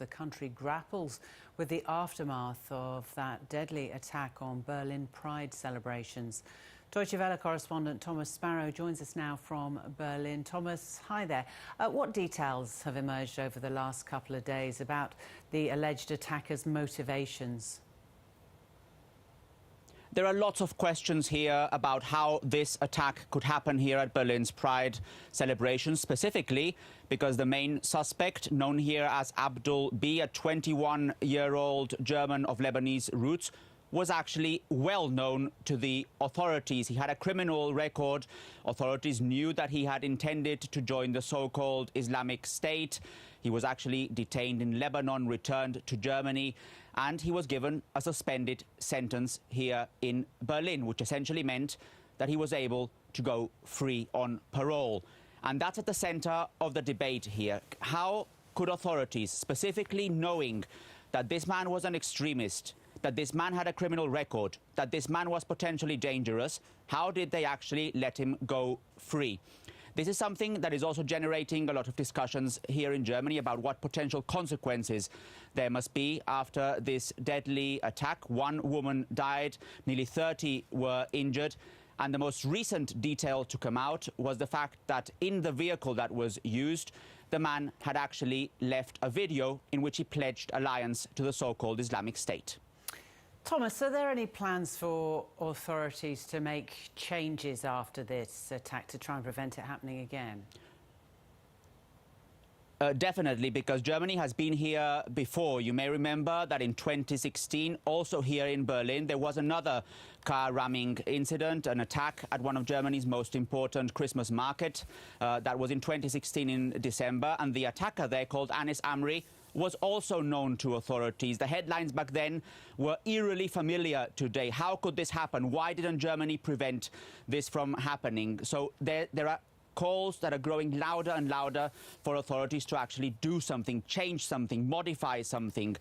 the country grapples with the aftermath of that deadly attack on Berlin Pride celebrations. Deutsche Welle correspondent Thomas Sparrow joins us now from Berlin. Thomas, hi there. What details have emerged over the last couple of days about the alleged attackers' motivations? There are lots of questions here about how this attack could happen here at Berlin's Pride celebrations, specifically because the main suspect, known here as Abdul B, a 21-year-old German of Lebanese roots, was actually well known to the authorities. He had a criminal record. Authorities knew that he had intended to join the so-called Islamic State. He was actually detained in Lebanon, returned to Germany, and he was given a suspended sentence here in Berlin, which essentially meant that he was able to go free on parole. And that's at the center of the debate here. How could authorities, specifically knowing that this man was an extremist, that this man had a criminal record, that this man was potentially dangerous, how did they actually let him go free? This is something that is also generating a lot of discussions here in Germany about what potential consequences there must be after this deadly attack. One woman died, nearly 30 were injured. And the most recent detail to come out was the fact that in the vehicle that was used, the man had actually left a video in which he pledged allegiance to the so-called Islamic State. Thomas, are there any plans for authorities to make changes after this attack to try and prevent it happening again? Definitely, because Germany has been here before. You may remember that in 2016, also here in Berlin, there was another car ramming incident, an attack at one of Germany's most important Christmas market. That was in 2016 in December, and the attacker there, called Anis Amri, was also known to authorities. The headlines back then were eerily familiar today. How could this happen? Why didn't Germany prevent this from happening? So there are calls that are growing louder and louder for authorities to actually do something, change something, modify something.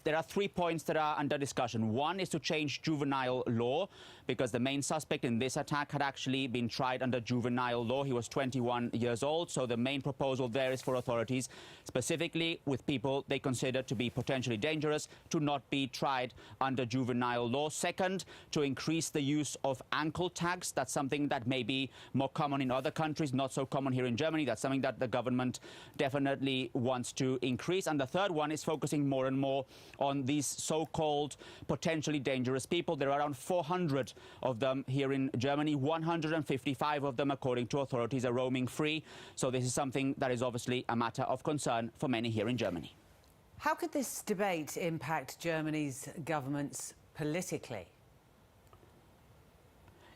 There are 3 points that are under discussion. One is to change juvenile law, because the main suspect in this attack had actually been tried under juvenile law. He was 21 years old. So the main proposal there is for authorities, specifically with people they consider to be potentially dangerous, to not be tried under juvenile law. Second, to increase the use of ankle tags. That's something that may be more common in other countries, not so common here in Germany. That's something that the government definitely wants to increase. And the third one is focusing more and more on these so-called potentially dangerous people. There are around 400 of them here in Germany. 155 of them, according to authorities, are roaming free. So this is something that is obviously a matter of concern for many here in Germany. How could this debate impact Germany's governments politically?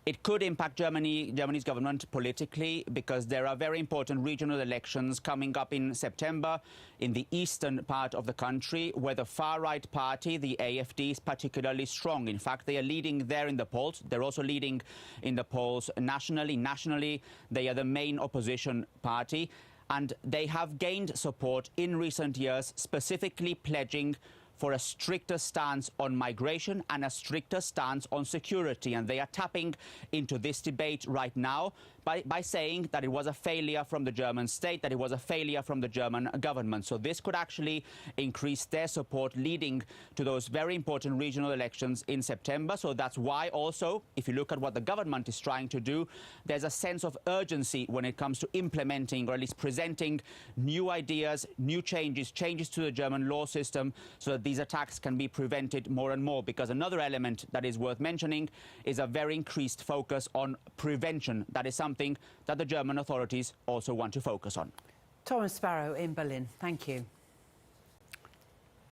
It could impact Germany's government politically, because there are very important regional elections coming up in September in the eastern part of the country, where the far-right party, the AfD, is particularly strong. In fact, they are leading there in the polls. They're also leading in the polls nationally. Nationally, they are the main opposition party, and they have gained support in recent years, specifically pledging for a stricter stance on migration and a stricter stance on security. And they are tapping into this debate right now by saying that it was a failure from the German state, that it was a failure from the German government. So this could actually increase their support, leading to those very important regional elections in September. So that's why also, if you look at what the government is trying to do, there's a sense of urgency when it comes to implementing, or at least presenting, new ideas, new changes to the German law system, so that these attacks can be prevented more and more. Because another element that is worth mentioning is a very increased focus on prevention. That is something that the German authorities also want to focus on. Thomas Sparrow in Berlin, thank you.